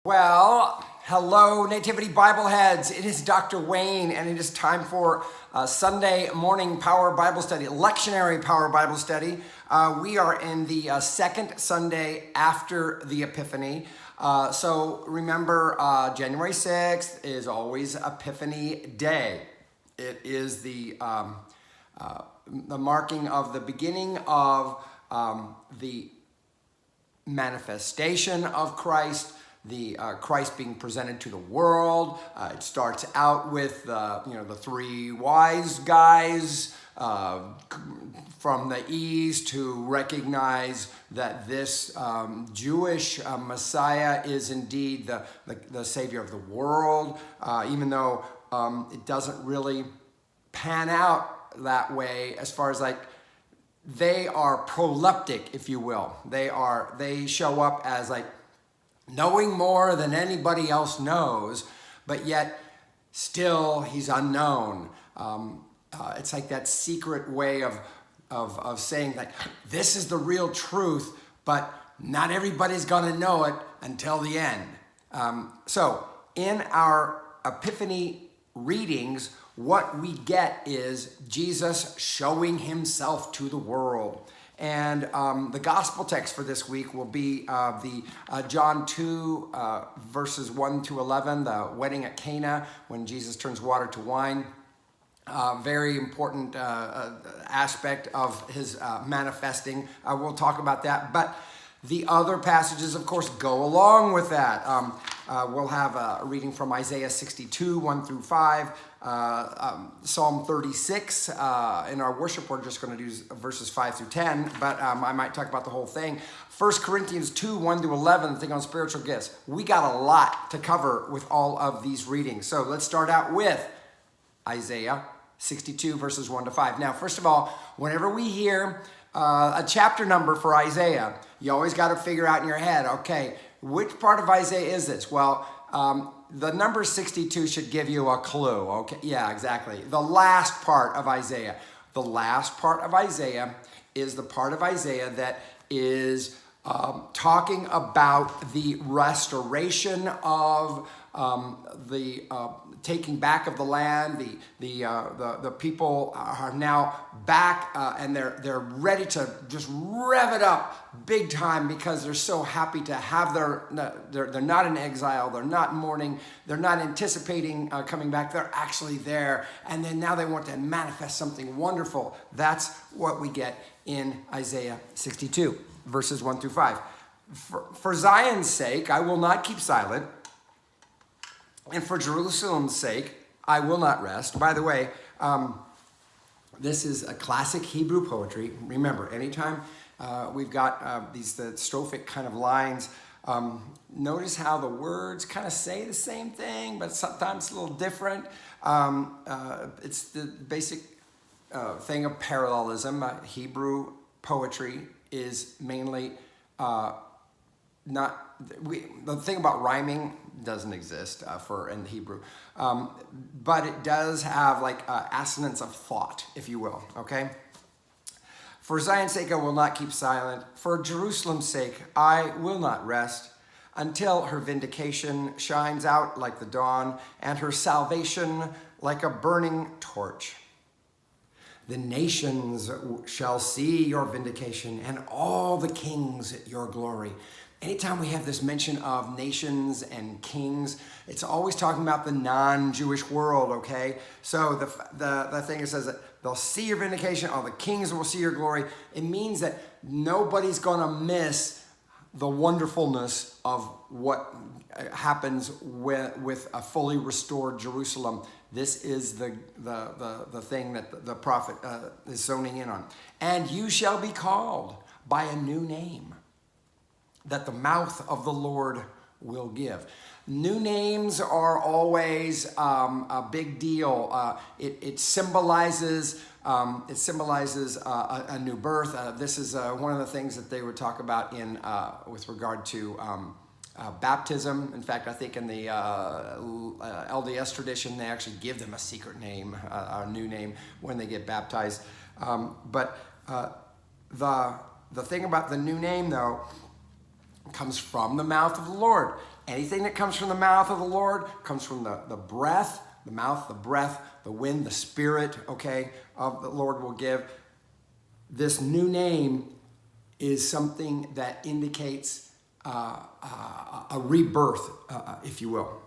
Well, hello, Nativity Bible heads. It is Dr. Wayne, and it is time for Sunday morning Power Bible Study, lectionary Power Bible Study. We are in the second Sunday after the Epiphany. So remember, January 6th is always Epiphany Day. It is the marking of the beginning of the manifestation of Christ. The Christ being presented to the world. It starts out with the three wise guys from the east who recognize that this Jewish Messiah is indeed the Savior of the world, even though it doesn't really pan out that way as far as they are proleptic, if you will. They show up as knowing more than anybody else knows, but yet still he's unknown. It's like that secret way of saying this is the real truth, but not everybody's gonna know it until the end. So in our Epiphany readings, what we get is Jesus showing himself to the world. And the gospel text for this week will be the John 2, verses 1 to 11, the wedding at Cana, when Jesus turns water to wine. Very important aspect of his manifesting. We'll talk about that. But the other passages, of course, go along with that. We'll have a reading from Isaiah 62, 1 through 5. Psalm 36. In our worship, we're just going to do verses 5 through 10, but I might talk about the whole thing. 1 Corinthians 2, 1 to 11, the thing on spiritual gifts. We got a lot to cover with all of these readings. So let's start out with Isaiah 62, verses 1 to 5. Now, first of all, whenever we hear a chapter number for Isaiah, you always got to figure out in your head, okay, which part of Isaiah is this? Well, the number 62 should give you a clue. Okay, yeah, exactly. The last part of Isaiah. The last part of Isaiah is the part of Isaiah that is talking about the restoration of the taking back of the land. The people are now back and they're ready to just rev it up big time because they're so happy to have they're not in exile, they're not mourning, they're not anticipating coming back, they're actually there, and then now they want to manifest something wonderful. That's what we get in Isaiah 62, verses 1 through 5. For Zion's sake, I will not keep silent, and for Jerusalem's sake, I will not rest. By the way, this is a classic Hebrew poetry. Remember, anytime we've got the strophic kind of lines, notice how the words kind of say the same thing, but sometimes a little different. It's the basic thing of parallelism. Hebrew poetry is mainly the thing about rhyming doesn't exist in Hebrew, but it does have assonance of thought, if you will. Okay. For Zion's sake, I will not keep silent. For Jerusalem's sake, I will not rest until her vindication shines out like the dawn and her salvation like a burning torch. The nations shall see your vindication and all the kings your glory. Anytime we have this mention of nations and kings, it's always talking about the non-Jewish world, okay? So the thing says that they'll see your vindication, all the kings will see your glory. It means that nobody's going to miss the wonderfulness of what happens with a fully restored Jerusalem. This is the thing that the prophet is zoning in on. And you shall be called by a new name that the mouth of the Lord will give. New names are always a big deal. It symbolizes a new birth. This is one of the things that they would talk about in with regard to baptism. In fact, I think in the LDS tradition, they actually give them a secret name, a new name, when they get baptized. But the thing about the new name, though, comes from the mouth of the Lord. Anything that comes from the mouth of the Lord comes from the breath, the mouth, the breath, the wind, the spirit, okay, of the Lord will give. This new name is something that indicates a rebirth, if you will.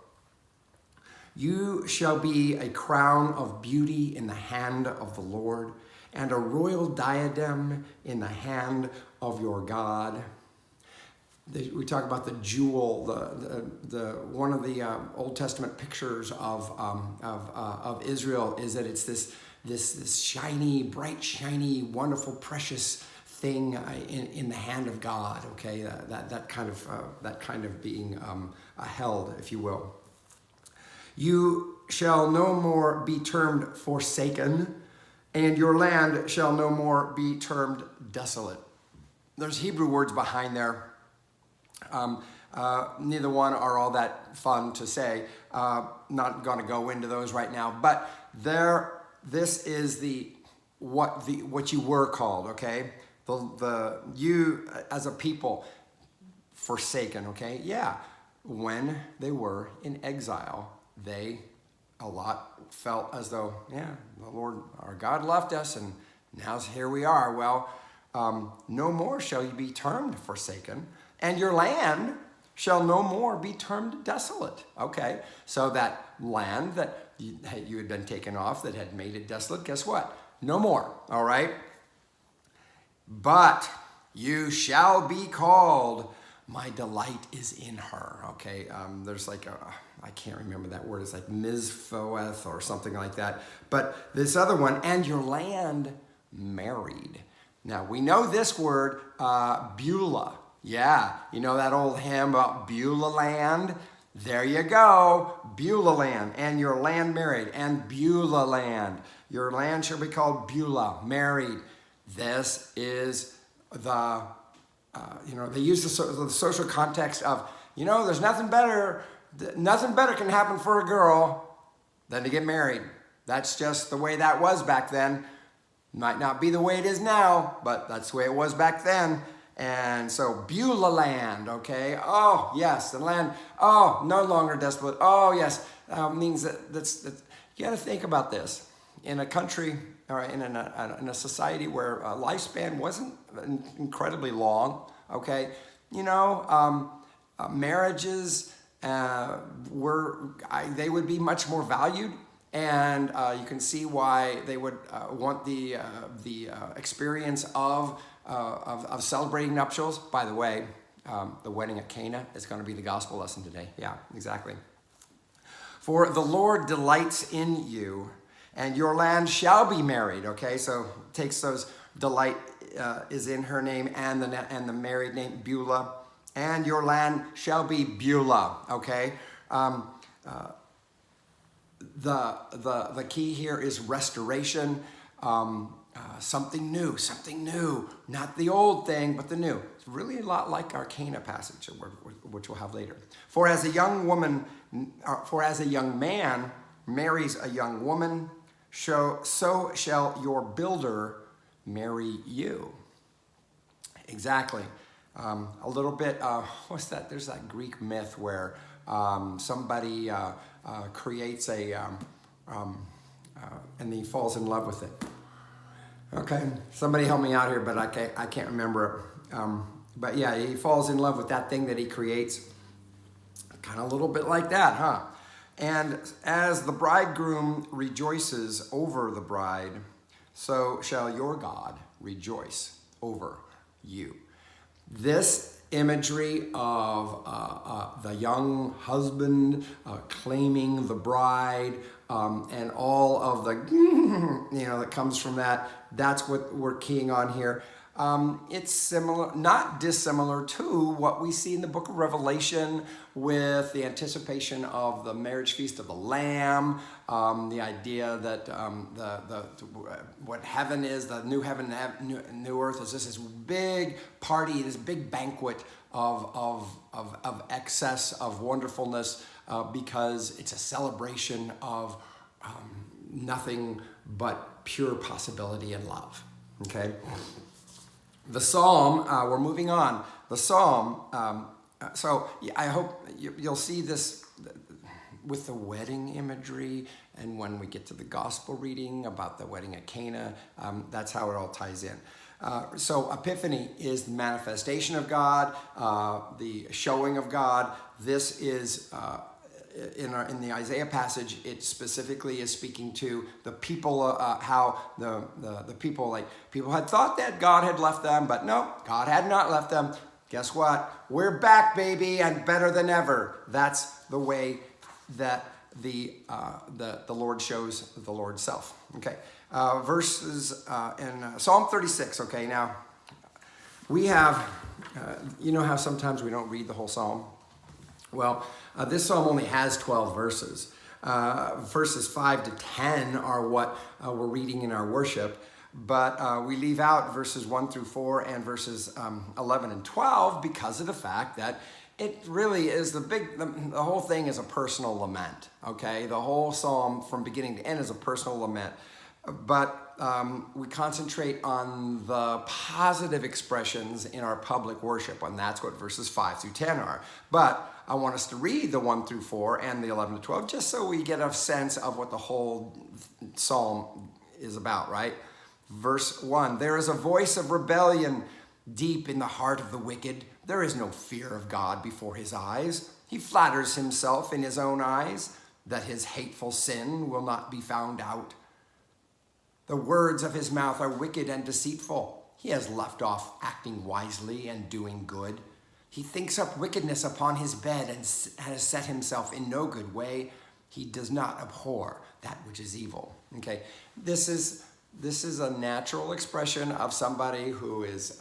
You shall be a crown of beauty in the hand of the Lord, and a royal diadem in the hand of your God. We talk about the jewel, the one of the Old Testament pictures of Israel is that it's this shiny, bright, shiny, wonderful, precious thing in the hand of God. Okay, that kind of being held, if you will. You shall no more be termed forsaken, and your land shall no more be termed desolate. There's Hebrew words behind there. Neither one are all that fun to say. Not going to go into those right now. But this is what you were called. Okay, you as a people forsaken. Okay, yeah. When they were in exile, a lot felt as though, yeah, the Lord, our God left us, and now here we are. Well, no more shall you be termed forsaken, and your land shall no more be termed desolate. Okay, so that land that you had been taken off, that had made it desolate, guess what? No more, all right? But you shall be called, my delight is in her. Okay, there's like I can't remember that word. It's like Mizfoeth or something like that. But this other one, and your land married. Now, we know this word, Beulah. Yeah, you know that old hymn about Beulah land? There you go, Beulah land, and your land married, and Beulah land. Your land shall be called Beulah, married. This is they use the social context of, there's nothing better can happen for a girl than to get married. That's just the way that was back then. Might not be the way it is now, but that's the way it was back then. And so Beulah land, okay? Oh, yes, the land, no longer desolate. Oh, yes, means that's you got to think about this. In a country or in a society where lifespan wasn't incredibly long, okay? Marriages they would be much more valued, and you can see why they would want the experience of celebrating nuptials. By the way, the wedding at Cana is going to be the gospel lesson today. Yeah, exactly. For the Lord delights in you, and your land shall be married. Okay, so takes those delight is in her name and the married name Beulah, and your land shall be Beulah. Okay, the key here is restoration. Something new, not the old thing, but the new. It's really a lot like our Cana passage, which we'll have later. For as a young man marries a young woman, so shall your builder marry you. Exactly. A little bit, what's that? There's that Greek myth where somebody creates and he falls in love with it. Okay, somebody help me out here, but I can't remember it. But yeah, he falls in love with that thing that he creates. Kind of a little bit like that, huh? And as the bridegroom rejoices over the bride, so shall your God rejoice over you. This imagery of the young husband claiming the bride and all of the, that comes from that, that's what we're keying on here. It's similar, not dissimilar to what we see in the book of Revelation with the anticipation of the marriage feast of the Lamb, the idea that what heaven is, the new heaven and new earth, is this big party, this big banquet of excess, of wonderfulness, because it's a celebration of nothing but pure possibility and love. Okay? The psalm, we're moving on. The psalm So yeah, I hope you'll see this with the wedding imagery, and when we get to the gospel reading about the wedding at Cana, that's how it all ties in. So Epiphany is the manifestation of God, the showing of God. This is in the Isaiah passage. It specifically is speaking to the people, how the people had thought that God had left them, but no, God had not left them. Guess what? We're back, baby, and better than ever. That's the way that the Lord shows the Lord's self. Okay, verses in Psalm 36. Okay, now we have, you know how sometimes we don't read the whole psalm? Well, this psalm only has 12 verses. Verses 5 to 10 are what we're reading in our worship. But we leave out verses 1 through 4 and verses 11 and 12 because of the fact that it really is the whole thing is a personal lament, okay? The whole psalm from beginning to end is a personal lament. But we concentrate on the positive expressions in our public worship, and that's what verses 5 through 10 are. But I want us to read the 1 through 4 and the 11 to 12 just so we get a sense of what the whole psalm is about, right? Verse 1, there is a voice of rebellion deep in the heart of the wicked. There is no fear of God before his eyes. He flatters himself in his own eyes that his hateful sin will not be found out. The words of his mouth are wicked and deceitful. He has left off acting wisely and doing good. He thinks up wickedness upon his bed and has set himself in no good way. He does not abhor that which is evil. Okay, this is a natural expression of somebody who is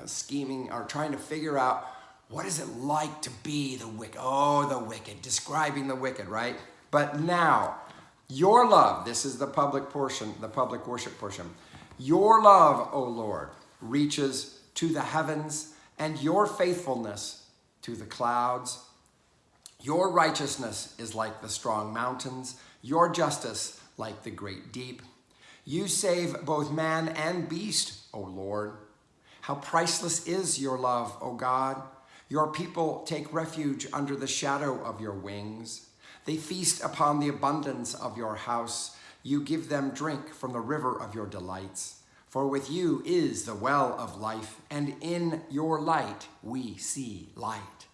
scheming or trying to figure out what is it like to be the wicked. Oh, the wicked, describing the wicked, right? But now, your love, this is the public portion, the public worship portion. Your love, O Lord, reaches to the heavens, and your faithfulness to the clouds. Your righteousness is like the strong mountains, your justice like the great deep. You save both man and beast, O Lord. How priceless is your love, O God. Your people take refuge under the shadow of your wings. They feast upon the abundance of your house. You give them drink from the river of your delights. For with you is the well of life, and in your light we see light.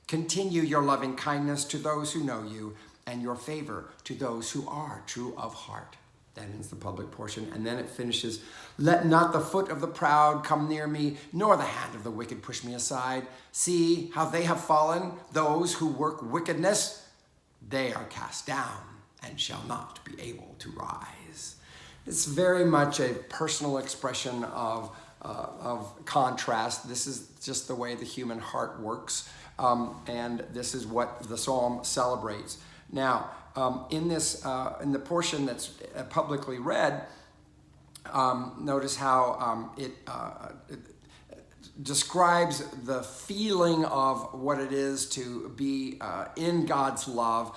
Continue your loving kindness to those who know you, and your favor to those who are true of heart. That ends the public portion, and then it finishes, let not the foot of the proud come near me, nor the hand of the wicked push me aside. See how they have fallen, those who work wickedness. They are cast down and shall not be able to rise. It's very much a personal expression of contrast. This is just the way the human heart works, and this is what the psalm celebrates. Now, in the portion that's publicly read, notice how it describes the feeling of what it is to be in God's love,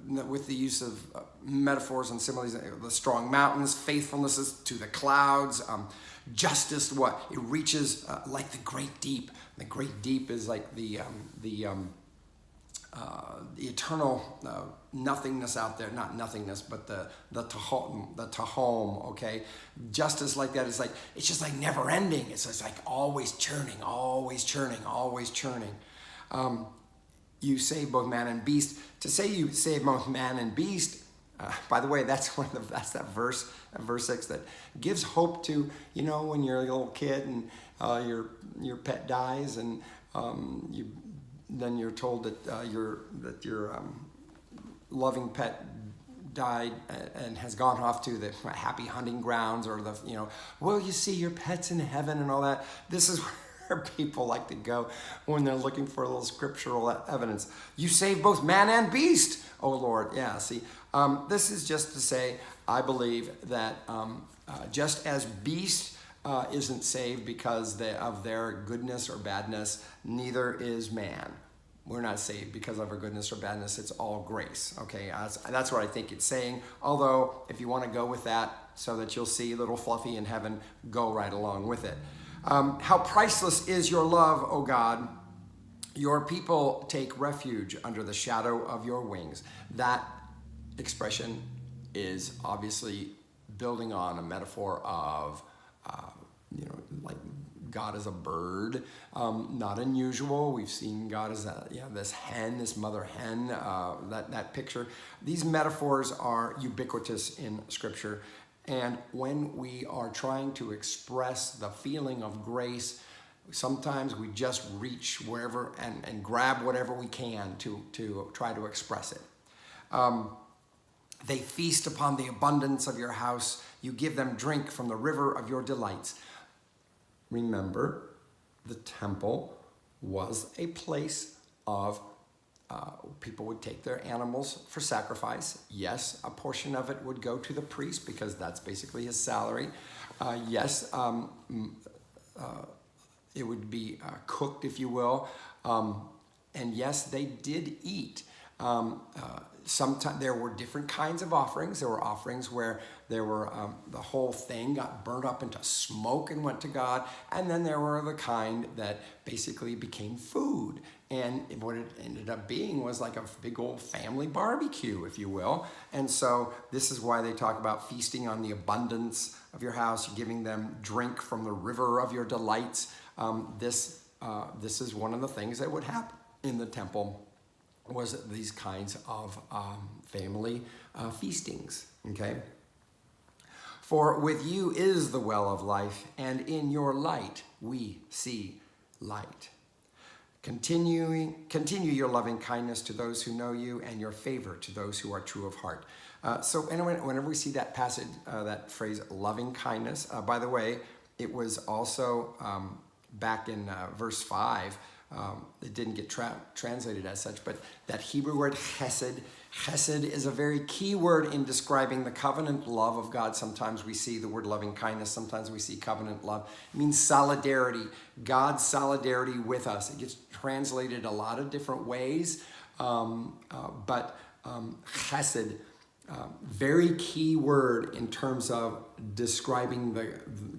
with the use of metaphors and similes. The strong mountains, faithfulness is to the clouds, justice, what? It reaches like the great deep. The great deep is like the eternal nothingness out there, not nothingness, but the tahom, okay? Justice like that is like, it's just like never ending. It's just like always churning, always churning, always churning. You save both man and beast. To say you save both man and beast, by the way, that's that verse 6 that gives hope to, when you're a little kid and your pet dies and then you're told that your loving pet died and has gone off to the happy hunting grounds, or will you see your pets in heaven and all that. This is where people like to go when they're looking for a little scriptural evidence. You save both man and beast, oh Lord. Yeah, see, this is just to say, I believe that just as beast isn't saved because of their goodness or badness, neither is man. We're not saved because of our goodness or badness. It's all grace, okay? That's what I think it's saying. Although, if you want to go with that so that you'll see little Fluffy in heaven, go right along with it. How priceless is your love, O God. Your people take refuge under the shadow of your wings. That expression is obviously building on a metaphor of, like God as a bird. Not unusual. We've seen God as this hen, this mother hen, that picture. These metaphors are ubiquitous in Scripture. And when we are trying to express the feeling of grace, sometimes we just reach wherever and grab whatever we can to try to express it. They feast upon the abundance of your house. You give them drink from the river of your delights. Remember, the temple was a place of people would take their animals for sacrifice. Yes, a portion of it would go to the priest because that's basically his salary. It would be cooked, if you will. And yes, they did eat. Sometimes there were different kinds of offerings. There were offerings where there were the whole thing got burnt up into smoke and went to God. And then there were the kind that basically became food. And what it ended up being was like a big old family barbecue, if you will. And so this is why they talk about feasting on the abundance of your house, giving them drink from the river of your delights. This is one of the things that would happen in the temple, was these kinds of family feastings, okay? For with you is the well of life, and in your light we see light. Continue your loving kindness to those who know you, and your favor to those who are true of heart. So anyway, whenever we see that passage, that phrase loving kindness, by the way, it was also back in verse 5, it didn't get translated as such, but that Hebrew word chesed is a very key word in describing the covenant love of God. Sometimes we see the word loving kindness, sometimes we see covenant love. It means solidarity, God's solidarity with us. It gets translated a lot of different ways, but chesed, very key word in terms of describing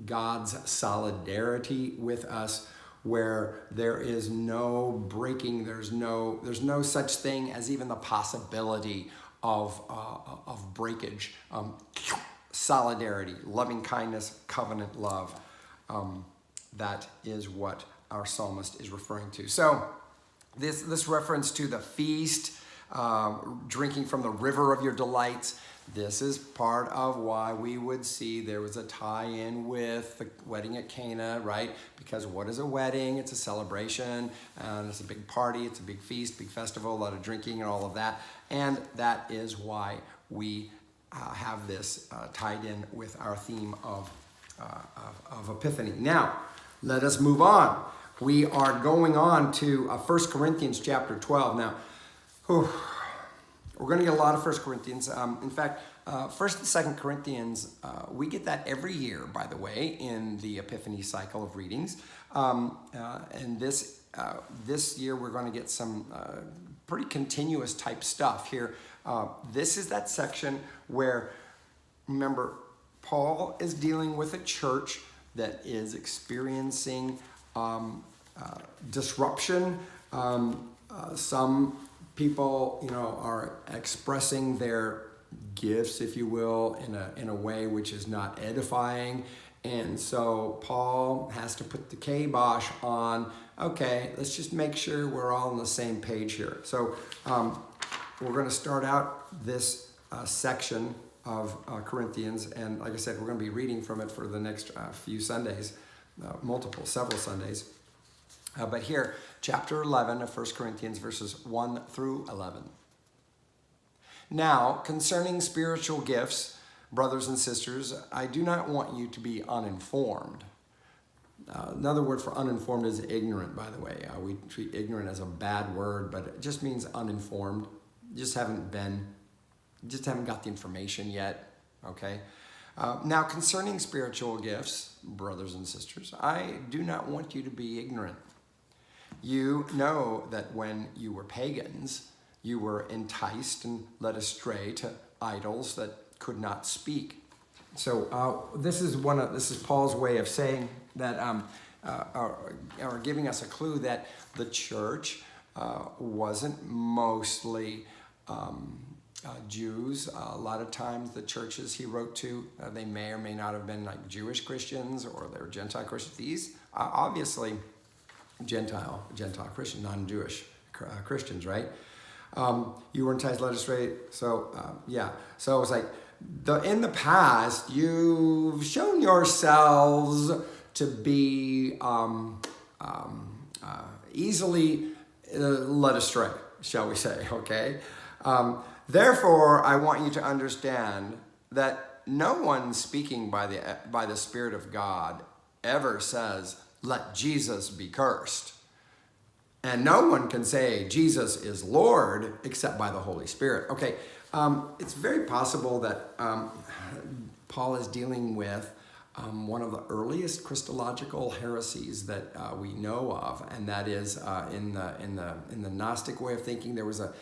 God's solidarity with us, where there is no breaking, there's no such thing as even the possibility of breakage. Solidarity, loving kindness, covenant love. That is what our psalmist is referring to. So this reference to the feast, drinking from the river of your delights, this is part of why we would see there was a tie-in with the wedding at Cana, right? Because what is a wedding? It's a celebration, and it's a big party, it's a big feast, big festival, a lot of drinking and all of that. And that is why we have this tied in with our theme of Epiphany. Now, let us move on. We are going on to 1 Corinthians chapter 12. Now, we're going to get a lot of 1 Corinthians. In fact, 1st and 2nd Corinthians, we get that every year, by the way, in the Epiphany cycle of readings. And this year, we're going to get some pretty continuous type stuff here. This is that section where, remember, Paul is dealing with a church that is experiencing disruption. Some people, are expressing their gifts, if you will, in a way which is not edifying. And so Paul has to put the kibosh on, okay, let's just make sure we're all on the same page here. So we're going to start out this section of Corinthians. And like I said, we're going to be reading from it for the next few Sundays, several Sundays. But here, chapter 11 of 1 Corinthians, verses 1 through 11. Now, concerning spiritual gifts, brothers and sisters, I do not want you to be uninformed. Another word for uninformed is ignorant, by the way. We treat ignorant as a bad word, but it just means uninformed. You just haven't got the information yet, okay? Now, concerning spiritual gifts, brothers and sisters, I do not want you to be ignorant. You know that when you were pagans, you were enticed and led astray to idols that could not speak. So this is Paul's way of saying that are giving us a clue that the church wasn't mostly Jews. A lot of times the churches he wrote to, they may or may not have been like Jewish Christians, or they were Gentile Christians. These are obviously Gentile Christian, non-Jewish Christians, right? You were enticed, led astray. So yeah, so it was like, in the past, you've shown yourselves to be easily led astray, shall we say, okay? Therefore, I want you to understand that no one speaking by the Spirit of God ever says, let Jesus be cursed. And no one can say Jesus is Lord except by the Holy Spirit. Okay, it's very possible that Paul is dealing with one of the earliest Christological heresies that we know of, and that is in the Gnostic way of thinking. There was a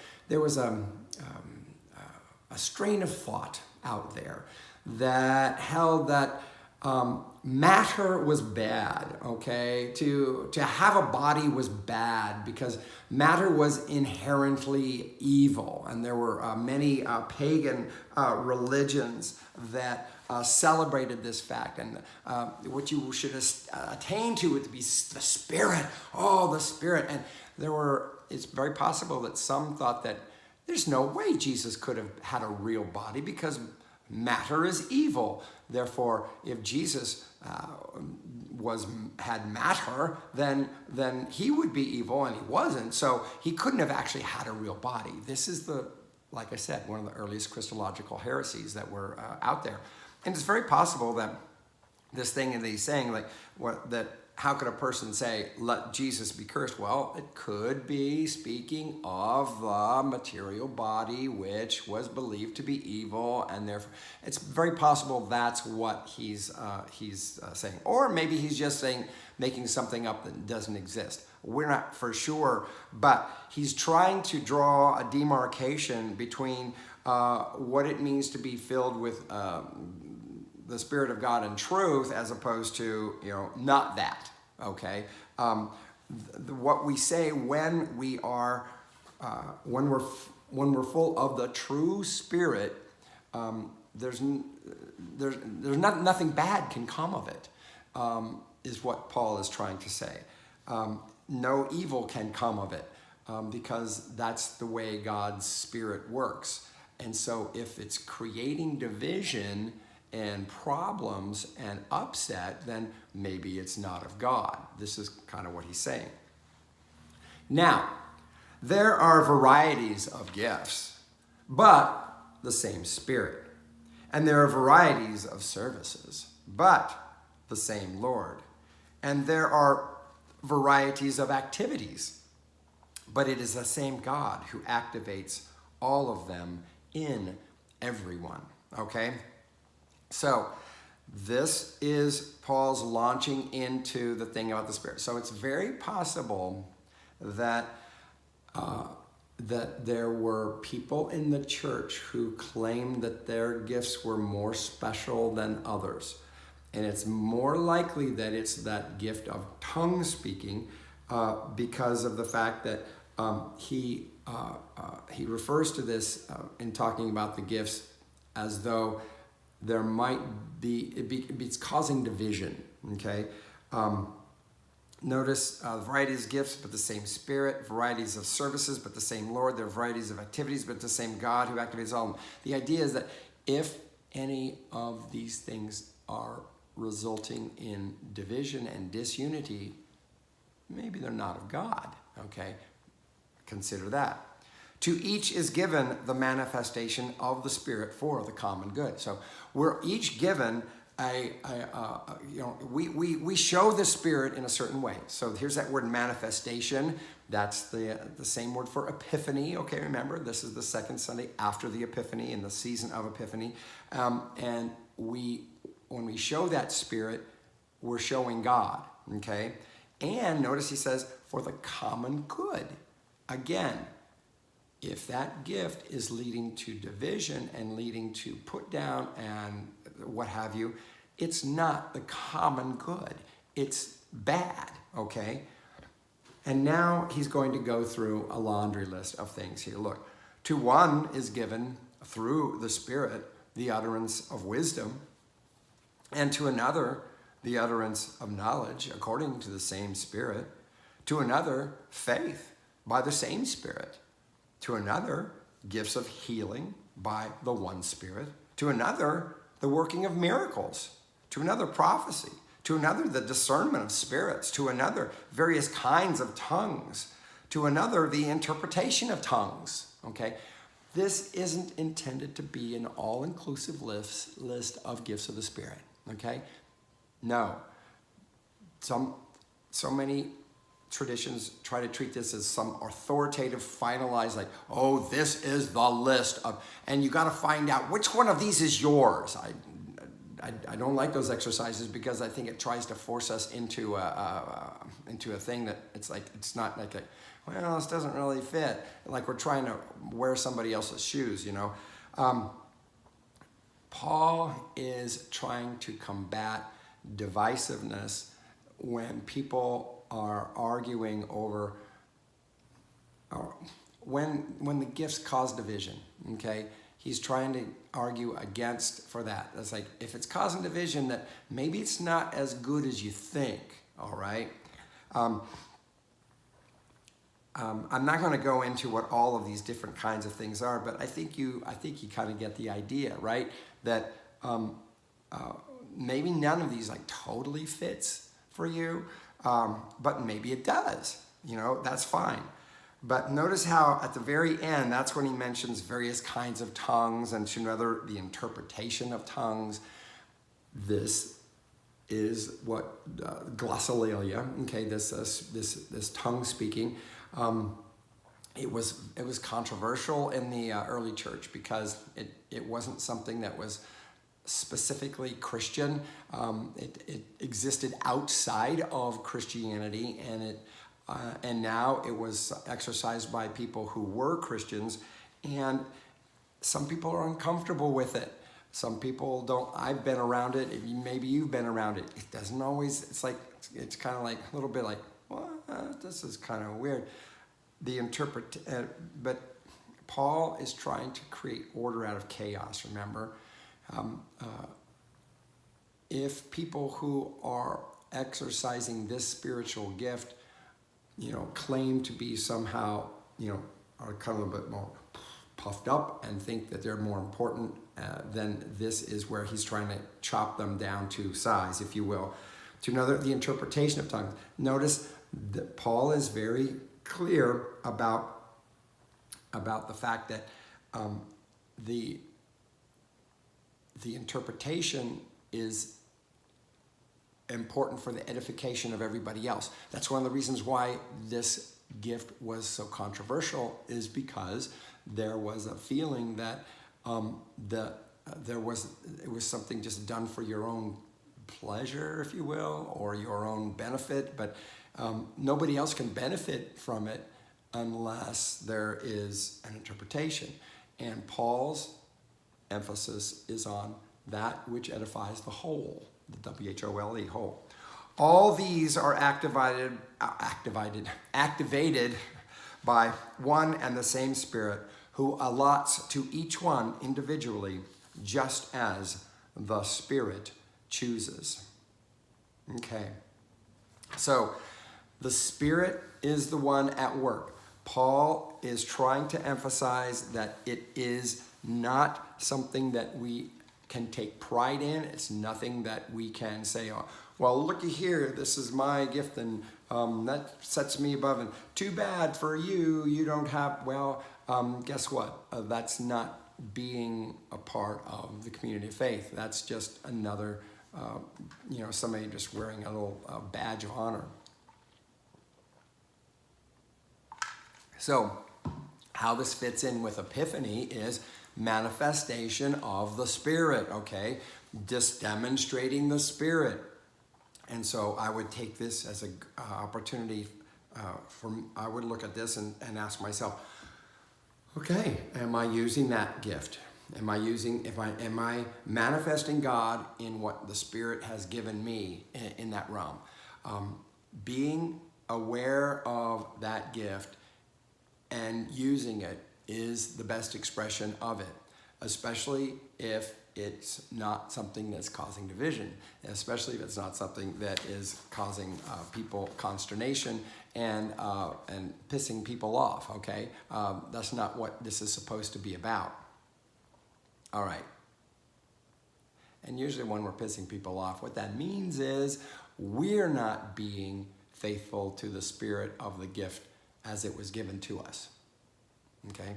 strain of thought out there that held that matter was bad, okay? To have a body was bad because matter was inherently evil. And there were many pagan religions that celebrated this fact. And what you should attain to would be the Spirit. Oh, the Spirit. And it's very possible that some thought that there's no way Jesus could have had a real body because matter is evil. Therefore, if Jesus had matter, then he would be evil, and he wasn't. So he couldn't have actually had a real body. This is like I said, one of the earliest Christological heresies that were out there. And it's very possible that this thing that he's saying, how could a person say, let Jesus be cursed? Well, it could be speaking of the material body, which was believed to be evil, and therefore it's very possible that's what he's saying. Or maybe he's just making something up that doesn't exist. We're not for sure, but he's trying to draw a demarcation between what it means to be filled with the Spirit of God and truth, as opposed to, not that, okay? What we say when we are, when we're full of the true Spirit, there's nothing bad can come of it, is what Paul is trying to say. No evil can come of it, because that's the way God's Spirit works. And so if it's creating division and problems and upset, then maybe it's not of God. This is kind of what he's saying. Now, there are varieties of gifts, but the same Spirit. And there are varieties of services, but the same Lord. And there are varieties of activities, but it is the same God who activates all of them in everyone, okay? So this is Paul's launching into the thing about the Spirit. So it's very possible that that there were people in the church who claimed that their gifts were more special than others. And it's more likely that it's that gift of tongue speaking because of the fact that he refers to this in talking about the gifts as though there might it's causing division, okay? Notice varieties of gifts, but the same Spirit, varieties of services, but the same Lord. There are varieties of activities, but the same God who activates all of them. The idea is that if any of these things are resulting in division and disunity, maybe they're not of God, okay? Consider that. To each is given the manifestation of the Spirit for the common good. So we're each given we show the Spirit in a certain way. So here's that word manifestation. That's the same word for Epiphany. Okay, remember, this is the second Sunday after the Epiphany, in the season of Epiphany. And when we show that Spirit, we're showing God, okay? And notice he says, for the common good. Again, if that gift is leading to division and leading to put down and what have you, it's not the common good. It's bad, okay? And now he's going to go through a laundry list of things here. Look, to one is given through the Spirit the utterance of wisdom, and to another the utterance of knowledge according to the same Spirit, to another faith by the same Spirit, to another gifts of healing by the one Spirit, to another the working of miracles, to another prophecy, to another the discernment of spirits, to another various kinds of tongues, to another the interpretation of tongues, okay? This isn't intended to be an all-inclusive list of gifts of the Spirit, okay? No. So many traditions try to treat this as some authoritative, finalized, like, oh, this is the list of, and you got to find out which one of these is yours. I don't like those exercises because I think it tries to force us into a thing that it's like, it's not like a, well, this doesn't really fit. Like we're trying to wear somebody else's shoes, you know. Paul is trying to combat divisiveness when people are arguing over, when the gifts cause division, okay? He's trying to argue against for that. It's like, if it's causing division, that maybe it's not as good as you think, all right? I'm not going to go into what all of these different kinds of things are, but I think you kind of get the idea, right? That maybe none of these like totally fits for you, but maybe it does. You know, that's fine. But notice how at the very end, that's when he mentions various kinds of tongues, and to another, the interpretation of tongues. This is what glossolalia, okay, this tongue speaking. It was controversial in the early church because it wasn't something that was specifically Christian. It existed outside of Christianity, and now it was exercised by people who were Christians, and some people are uncomfortable with it. Some people don't. I've been around it. Maybe you've been around it. It doesn't always, it's kind of like a little bit like, what? This is kind of weird. But Paul is trying to create order out of chaos, remember? If people who are exercising this spiritual gift, you know, claim to be somehow, you know, are kind of a bit more puffed up and think that they're more important, then this is where he's trying to chop them down to size, if you will. To another, the interpretation of tongues. Notice that Paul is very clear about the fact that the interpretation is important for the edification of everybody else. That's one of the reasons why this gift was so controversial, is because there was a feeling that it was something just done for your own pleasure, if you will, or your own benefit, but nobody else can benefit from it unless there is an interpretation. And Paul's emphasis is on that which edifies the whole, the W-H-O-L-E, whole. All these are activated by one and the same Spirit, who allots to each one individually just as the Spirit chooses. Okay. So the Spirit is the one at work. Paul is trying to emphasize that it is not something that we can take pride in. It's nothing that we can say, oh, well, looky here, this is my gift, and that sets me above, and too bad for you, you don't have, well, guess what? That's not being a part of the community of faith. That's just another, somebody just wearing a little badge of honor. So how this fits in with Epiphany is manifestation of the Spirit, okay? Just demonstrating the Spirit. And so I would take this as an opportunity I would look at this and ask myself, okay, am I using that gift? Am I manifesting God in what the Spirit has given me in that realm? Being aware of that gift and using it is the best expression of it, especially if it's not something that's causing division, especially if it's not something that is causing people consternation and pissing people off, okay? That's not what this is supposed to be about. All right. And usually when we're pissing people off, what that means is we're not being faithful to the spirit of the gift as it was given to us. Okay?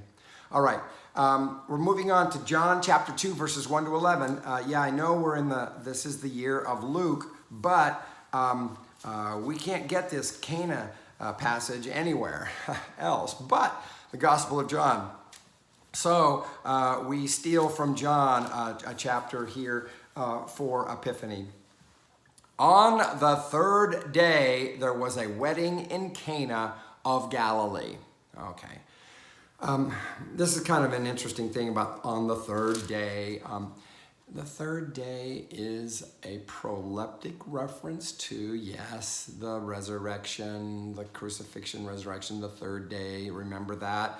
All right. We're moving on to John chapter 2, verses 1 to 11. Yeah, I know this is the year of Luke, but we can't get this Cana passage anywhere else but the Gospel of John. So we steal from John a chapter here for Epiphany. On the third day, there was a wedding in Cana of Galilee. Okay. This is kind of an interesting thing about on the third day. The third day is a proleptic reference to, yes, the resurrection, the crucifixion, resurrection, the third day. Remember that?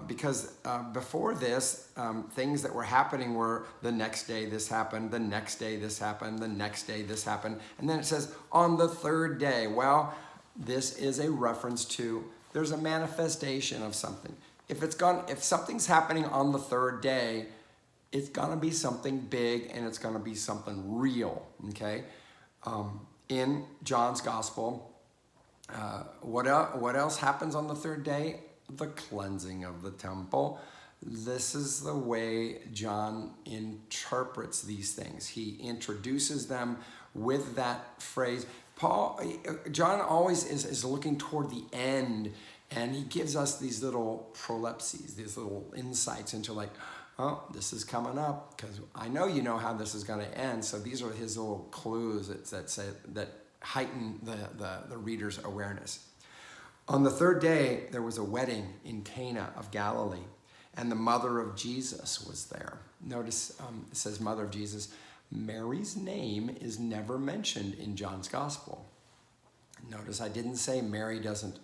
Because before this, things that were happening were the next day this happened, the next day this happened, the next day this happened. And then it says on the third day. Well, this is a reference to there's a manifestation of something. If something's happening on the third day, it's gonna be something big and it's gonna be something real, okay? In John's gospel, what else happens on the third day? The cleansing of the temple. This is the way John interprets these things. He introduces them with that phrase. John always is looking toward the end, and he gives us these little prolepses, these little insights into like, oh, this is coming up, because I know you know how this is going to end. So these are his little clues that heighten the reader's awareness. On the third day, there was a wedding in Cana of Galilee, and the mother of Jesus was there. Notice it says mother of Jesus. Mary's name is never mentioned in John's gospel. Notice I didn't say Mary doesn't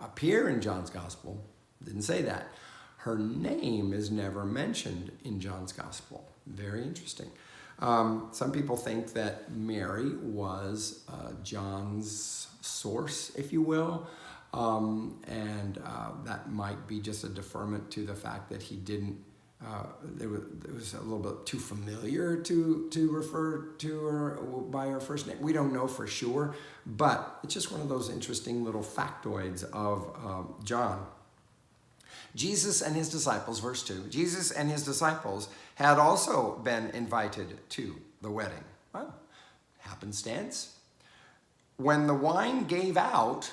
appear in John's gospel. Didn't say that. Her name is never mentioned in John's gospel. Very interesting. Some people think that Mary was John's source, if you will. And that might be just a deferment to the fact that he didn't, it was a little bit too familiar to refer to her by her first name. We don't know for sure, but it's just one of those interesting little factoids of John. Jesus and his disciples, verse 2, Jesus and his disciples had also been invited to the wedding. Well, happenstance. When the wine gave out,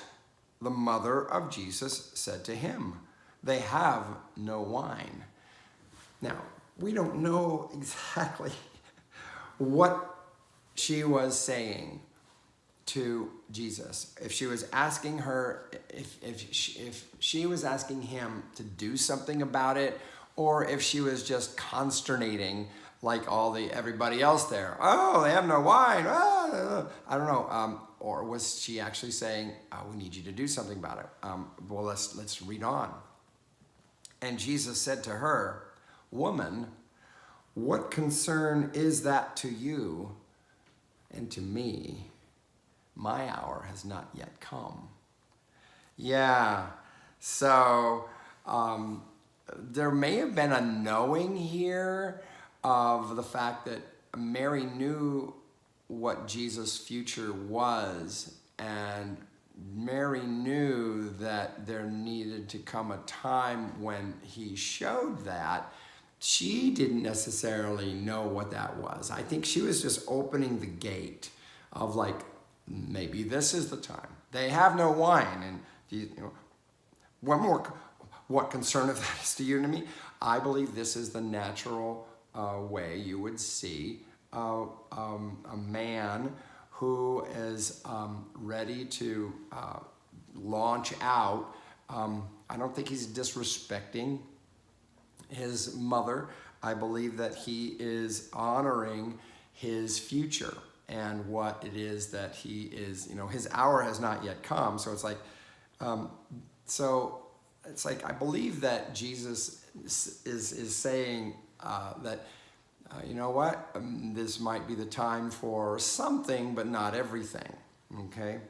the mother of Jesus said to him, "They have no wine." Now, we don't know exactly what she was saying to Jesus. If she was asking her, if she was asking him to do something about it, or if she was just consternating like everybody else there. Oh, they have no wine. I don't know. Or was she actually saying, oh, we need you to do something about it? Well, let's read on. And Jesus said to her, "Woman, what concern is that to you and to me? My hour has not yet come." Yeah, so there may have been a knowing here of the fact that Mary knew what Jesus' future was, and Mary knew that there needed to come a time when he showed that. She didn't necessarily know what that was. I think she was just opening the gate of like, maybe this is the time. They have no wine, and one more, what concern of that is to you and to me? I believe this is the natural way you would see a man who is ready to launch out. I don't think he's disrespecting his mother. I believe that he is honoring his future. and what it is that he is, his hour has not yet come. So it's like, I believe that Jesus is saying that, you know what, this might be the time for something, but not everything, okay?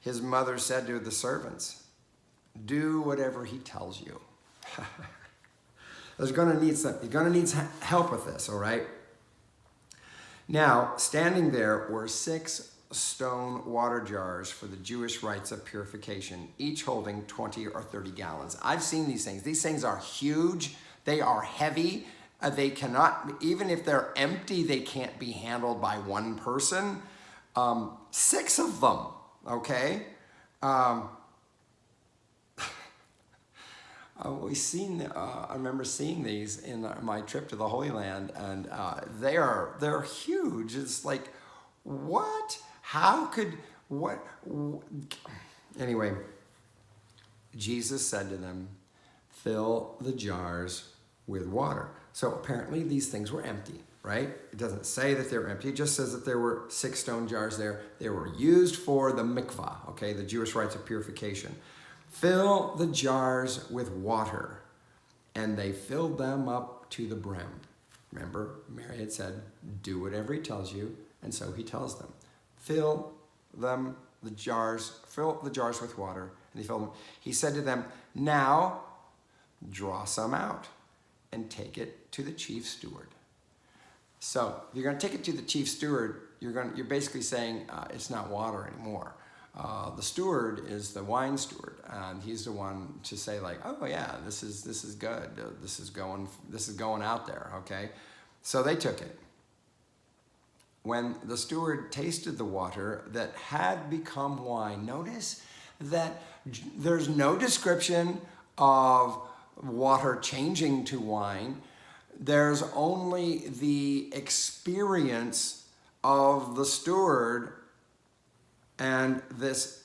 His mother said to the servants, do whatever he tells you. You're going to need help with this, all right? Now, standing there were 6 stone water jars for the Jewish rites of purification, each holding 20 or 30 gallons. I've seen these things. These things are huge. They are heavy. They cannot, even if they're empty, they can't be handled by one person. 6 of them, okay? I remember seeing these in my trip to the Holy Land, and they're huge. It's like, what? How could, what? Anyway, Jesus said to them, fill the jars with water. So apparently these things were empty, right? It doesn't say that they were empty. It just says that there were 6 stone jars there. They were used for the mikvah, okay, the Jewish rites of purification. Fill the jars with water. And they filled them up to the brim. Remember, Mary had said, do whatever he tells you. And so he tells them, fill the jars with water. And they filled them. He said to them, now draw some out and take it to the chief steward. So if you're going to take it to the chief steward, you're basically saying it's not water anymore. The steward is the wine steward, and he's the one to say, like, oh yeah, this is good. This is going out there, okay? So they took it. When the steward tasted the water that had become wine, notice that there's no description of water changing to wine. There's only the experience of the steward. And this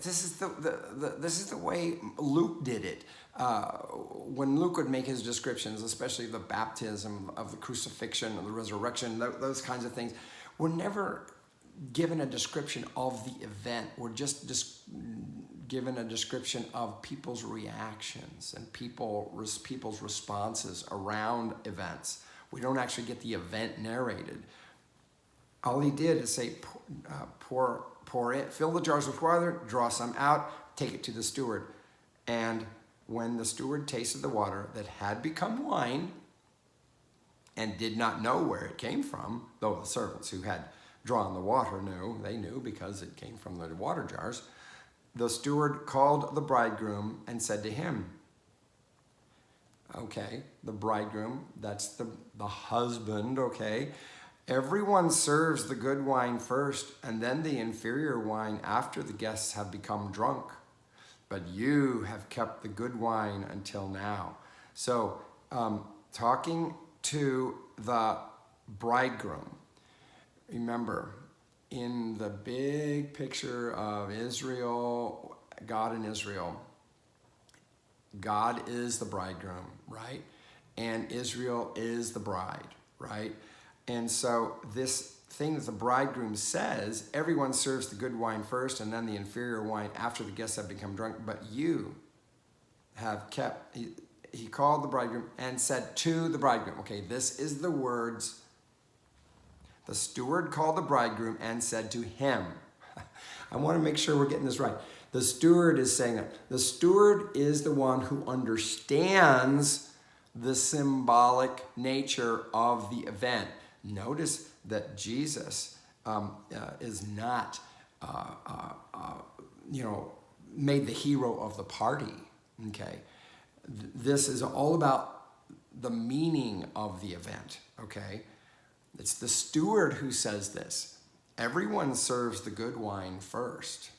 is the way Luke did it. When Luke would make his descriptions, especially the baptism, of the crucifixion, of the resurrection, those kinds of things, we're never given a description of the event. We're just given a description of people's reactions and people's responses around events. We don't actually get the event narrated. All he did is say, pour it, fill the jars with water, draw some out, take it to the steward. And when the steward tasted the water that had become wine and did not know where it came from, though the servants who had drawn the water knew because it came from the water jars, the steward called the bridegroom and said to him, okay, the bridegroom, that's the husband, okay, everyone serves the good wine first, and then the inferior wine after the guests have become drunk. But you have kept the good wine until now. So, talking to the bridegroom, remember, in the big picture of Israel, God and Israel, God is the bridegroom, right? And Israel is the bride, right? And so this thing that the bridegroom says, everyone serves the good wine first and then the inferior wine after the guests have become drunk, but you have kept, he called the bridegroom and said to the bridegroom, okay, this is the words, the steward called the bridegroom and said to him. I want to make sure we're getting this right. The steward is saying that. The steward is the one who understands the symbolic nature of the event. Notice that Jesus is not, made the hero of the party, okay? This is all about the meaning of the event, okay? It's the steward who says this. Everyone serves the good wine first,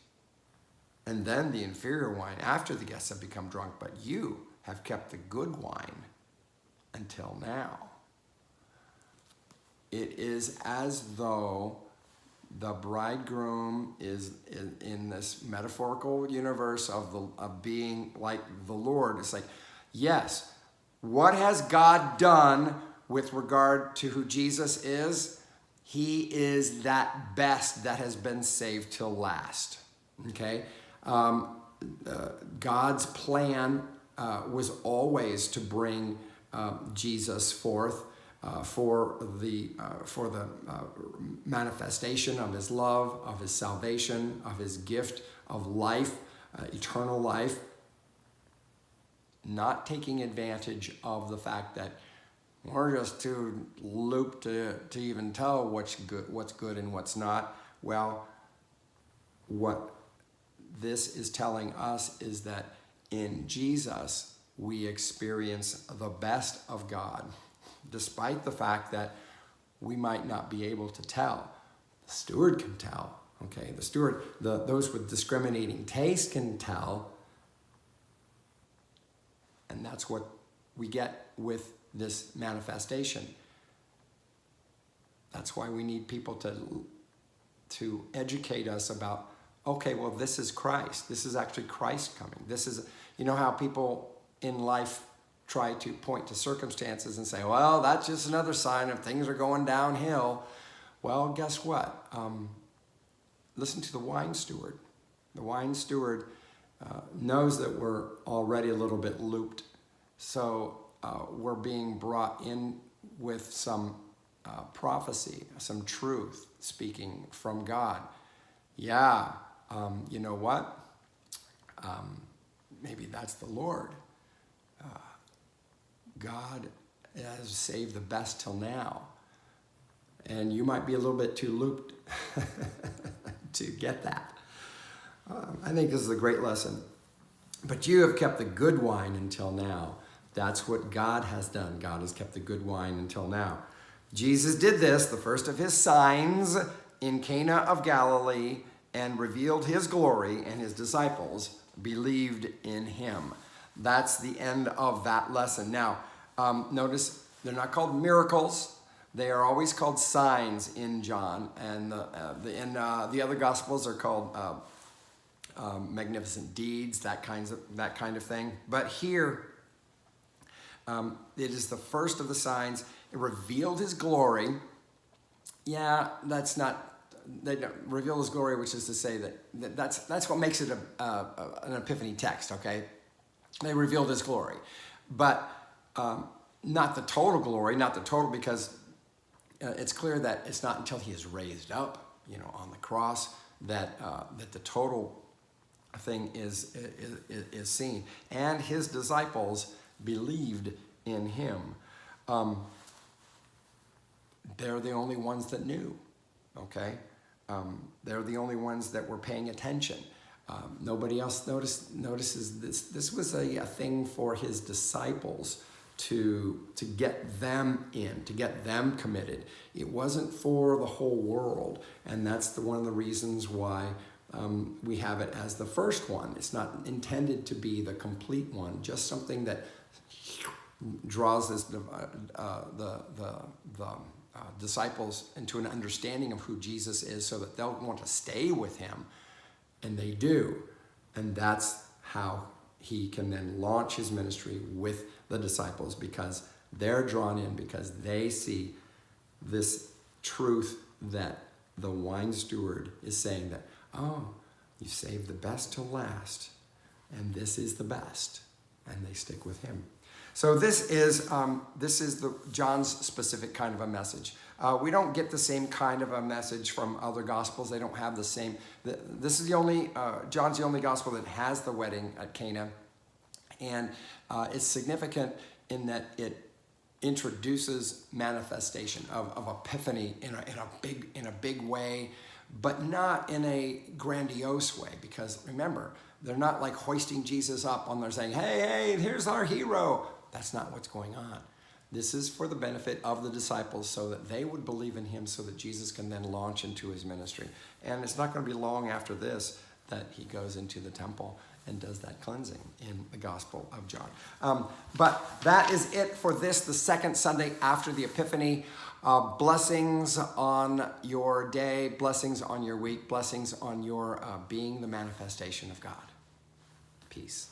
and then the inferior wine after the guests have become drunk, but you have kept the good wine until now. It is as though the bridegroom is in this metaphorical universe of being like the Lord. It's like, yes, what has God done with regard to who Jesus is? He is that best that has been saved till last. Okay? God's plan was always to bring Jesus forth for the manifestation of his love, of his salvation, of his gift of life, eternal life, not taking advantage of the fact that we're just too looped to even tell what's good and what's not. Well, what this is telling us is that in Jesus, we experience the best of God, despite the fact that we might not be able to tell. The steward can tell, okay? The steward, those with discriminating taste can tell, and that's what we get with this manifestation. That's why we need people to educate us about, okay, well, this is Christ. This is actually Christ coming. This is, you know how people in life try to point to circumstances and say, well, that's just another sign of things are going downhill. Well, guess what? Listen to the wine steward. The wine steward knows that we're already a little bit looped. So we're being brought in with some prophecy, some truth speaking from God. Yeah, you know what? Maybe that's the Lord. God has saved the best till now. And you might be a little bit too looped to get that. I think this is a great lesson. But you have kept the good wine until now. That's what God has done. God has kept the good wine until now. Jesus did this, the first of his signs in Cana of Galilee, and revealed his glory, and his disciples believed in him. That's the end of that lesson. Now, notice they're not called miracles. They are always called signs in John, and the other Gospels are called magnificent deeds, that kind of thing. But here, it is the first of the signs. It revealed his glory. Yeah, that's not. They don't reveal his glory, which is to say that's what makes it an Epiphany text. Okay, they revealed his glory, but not the total glory, not the total, because it's clear that it's not until he is raised up, on the cross, that the total thing is seen. And his disciples believed in him. They're the only ones that knew. Okay, they're the only ones that were paying attention. Nobody else notices this. This was a thing for his disciples to get them in, to get them committed. It wasn't for the whole world, and that's one of the reasons why we have it as the first one. It's not intended to be the complete one, just something that draws the disciples into an understanding of who Jesus is, so that they'll want to stay with him, and they do. And that's how he can then launch his ministry with the disciples, because they're drawn in, because they see this truth that the wine steward is saying, that, oh, you saved the best till last, and this is the best, and they stick with him. So this is John's specific kind of a message. We don't get the same kind of a message from other gospels. They don't have the same. This is John's the only gospel that has the wedding at Cana, and it's significant in that it introduces manifestation of Epiphany in a big way, but not in a grandiose way. Because remember, they're not like hoisting Jesus up on there saying, hey, here's our hero. That's not what's going on. This is for the benefit of the disciples, so that they would believe in him, so that Jesus can then launch into his ministry. And it's not going to be long after this that he goes into the temple and does that cleansing in the Gospel of John. But that is it for the second Sunday after the Epiphany. Blessings on your day, blessings on your week, blessings on your being the manifestation of God. Peace.